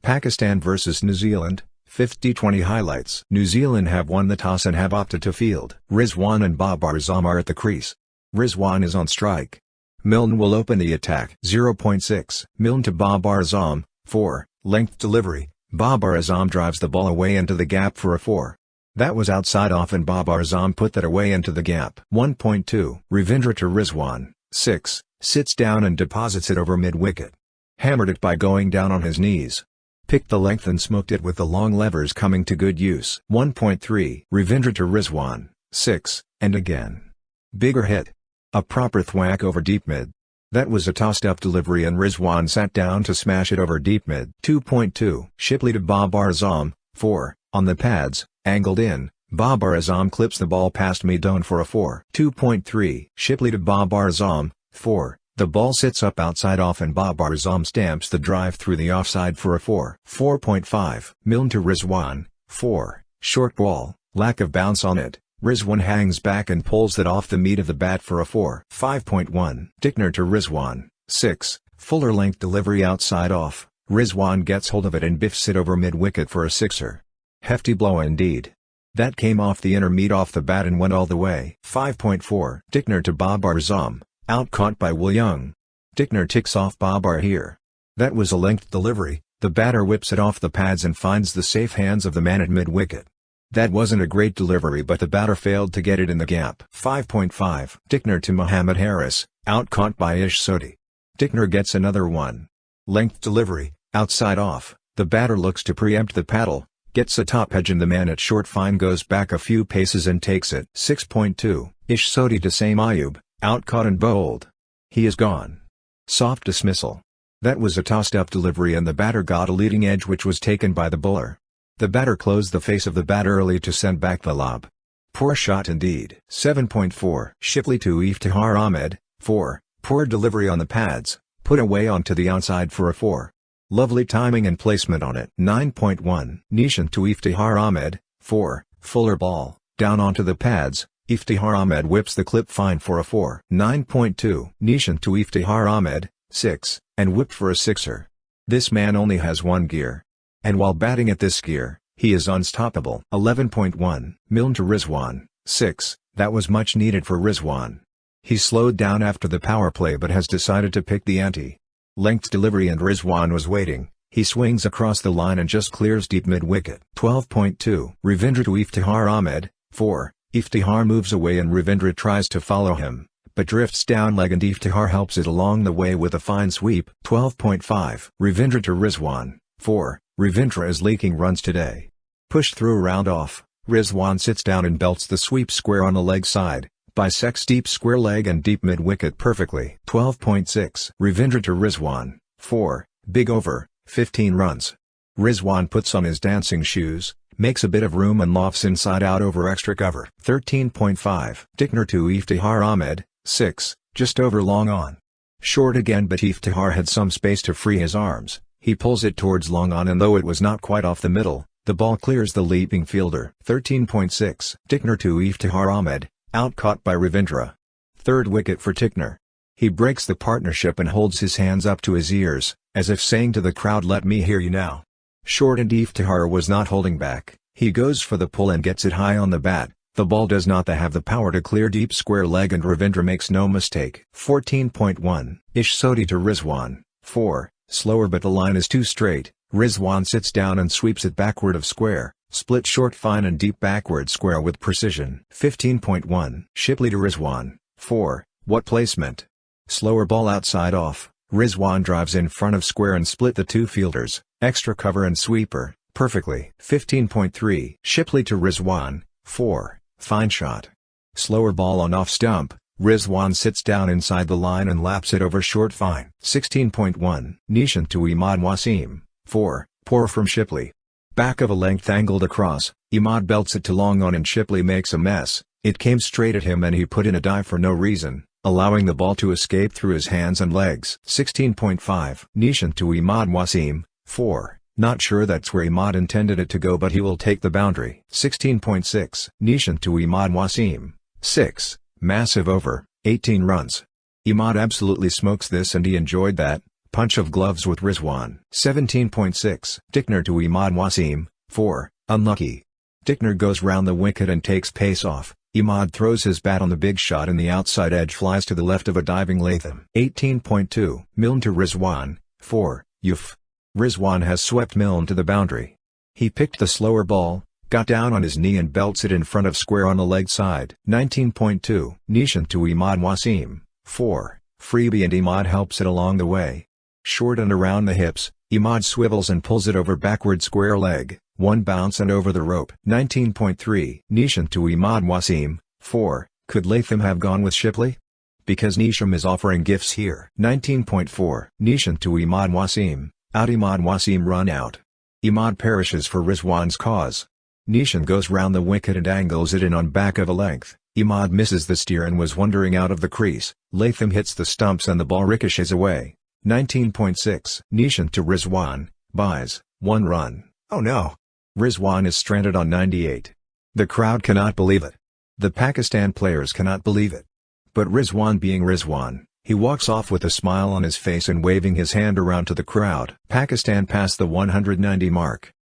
Pakistan vs New Zealand, 5th T20 highlights. New Zealand have won the toss and have opted to field. Rizwan and Babar Azam are at the crease. Rizwan is on strike. Milne will open the attack. 0.6. Milne to Babar Azam, 4, length delivery. Babar Azam drives the ball away into the gap for a 4. That was outside off and Babar Azam put that away into the gap. 1.2. Ravindra to Rizwan, 6, sits down and deposits it over mid-wicket. Hammered it by going down on his knees. Picked the length and smoked it with the long levers coming to good use. 1.3. Ravindra to Rizwan, 6, and again. Bigger hit. A proper thwack over deep mid. That was a tossed-up delivery and Rizwan sat down to smash it over deep mid. 2.2. Shipley to Babar Azam, 4, on the pads, angled in. Babar Azam clips the ball past mid-on for a 4. 2.3. Shipley to Babar Azam, 4. The ball sits up outside off and Babar Azam stamps the drive through the offside for a 4. 4.5. Milne to Rizwan, 4. Short ball, lack of bounce on it. Rizwan hangs back and pulls it off the meat of the bat for a 4. 5.1. Tickner to Rizwan, 6. Fuller length delivery outside off. Rizwan gets hold of it and biffs it over mid-wicket for a 6er. Hefty blow indeed. That came off the inner meat off the bat and went all the way. 5.4. Tickner to Babar Azam, out caught by Will Young. Tickner ticks off Babar here. That was a length delivery, the batter whips it off the pads and finds the safe hands of the man at mid-wicket. That wasn't a great delivery but the batter failed to get it in the gap. 5.5. Tickner to Mohammad Harris, out caught by Ihsanullah. Tickner gets another one. Length delivery, outside off, the batter looks to preempt the paddle, gets a top edge and the man at short fine goes back a few paces and takes it. 6.2. Ihsanullah to Saim Ayub, out caught and bowled. He is gone. Soft dismissal. That was a tossed-up delivery and the batter got a leading edge which was taken by the bowler. The batter closed the face of the bat early to send back the lob. Poor shot indeed. 7.4. Shipley to Iftikhar Ahmed, 4, poor delivery on the pads, put away onto the outside for a 4. Lovely timing and placement on it. 9.1. Nishan to Iftikhar Ahmed, 4, fuller ball, down onto the pads, Iftikhar Ahmed whips the clip fine for a 4. 9.2. Nishan to Iftikhar Ahmed, 6, and whipped for a 6er. This man only has one gear. And while batting at this gear, he is unstoppable. 11.1. Milne to Rizwan, 6, that was much needed for Rizwan. He slowed down after the power play but has decided to pick the ante. Length delivery and Rizwan was waiting, he swings across the line and just clears deep mid-wicket. 12.2. Ravindra to Iftikhar Ahmed, 4, Iftikhar moves away and Ravindra tries to follow him, but drifts down leg and Iftikhar helps it along the way with a fine sweep. 12.5. Ravindra to Rizwan, 4, Ravindra is leaking runs today. Pushed through round off, Rizwan sits down and belts the sweep square on the leg side, bisects deep square leg and deep mid-wicket perfectly. 12.6. Ravindra to Rizwan, 4, big over, 15 runs. Rizwan puts on his dancing shoes, makes a bit of room and lofts inside out over extra cover. 13.5. Tickner to Iftikhar Ahmed, 6, just over long on. Short again but Iftikhar had some space to free his arms. He pulls it towards long on and though it was not quite off the middle, the ball clears the leaping fielder. 13.6. Tickner to Iftikhar Ahmed, out caught by Ravindra. Third wicket for Tickner. He breaks the partnership and holds his hands up to his ears, as if saying to the crowd, let me hear you now. Short and Iftikhar was not holding back, he goes for the pull and gets it high on the bat. The ball does not have the power to clear deep square leg and Ravindra makes no mistake. 14.1. Ihsanullah to Rizwan, 4. Slower but the line is too straight, Rizwan sits down and sweeps it backward of square, split short fine and deep backward square with precision. 15.1. Shipley to Rizwan, 4, what placement. Slower ball outside off, Rizwan drives in front of square and split the two fielders, extra cover and sweeper, perfectly. 15.3. Shipley to Rizwan, 4, fine shot. Slower ball on off stump. Rizwan sits down inside the line and laps it over short fine. 16.1. Nishan to Imad Wasim, 4, poor from Shipley. Back of a length angled across, Imad belts it to long on and Shipley makes a mess, it came straight at him and he put in a dive for no reason, allowing the ball to escape through his hands and legs. 16.5. Nishan to Imad Wasim, 4, not sure that's where Imad intended it to go but he will take the boundary. 16.6. Nishan to Imad Wasim, 6. Massive over, 18 runs. Imad absolutely smokes this and he enjoyed that, Punch of gloves with Rizwan. 17.6. Tickner to Imad Wasim, 4, unlucky. Tickner goes round the wicket and takes pace off. Imad throws his bat on the big shot and the outside edge flies to the left of a diving Latham. 18.2. Milne to Rizwan, 4, Yuf. Rizwan has swept Milne to the boundary. He picked the slower ball, got down on his knee and belts it in front of square on the leg side. 19.2. Nishan to Imad Wasim, 4, freebie and Imad helps it along the way. Short and around the hips, Imad swivels and pulls it over backward square leg, 1 bounce and over the rope. 19.3. Nishan to Imad Wasim, 4, could Latham have gone with Shipley? Because Nisham is offering gifts here. 19.4. Nishan to Imad Wasim, out Imad Wasim run out. Imad perishes for Rizwan's cause. Nishan goes round the wicket and angles it in on back of a length. Imad misses the steer and was wandering out of the crease. Latham hits the stumps and the ball ricochets away. 19.6. Nishan to Rizwan, buys, 1 run. Oh no! Rizwan is stranded on 98. The crowd cannot believe it. The Pakistan players cannot believe it. But Rizwan being Rizwan, he walks off with a smile on his face and waving his hand around to the crowd. Pakistan passed the 190 mark.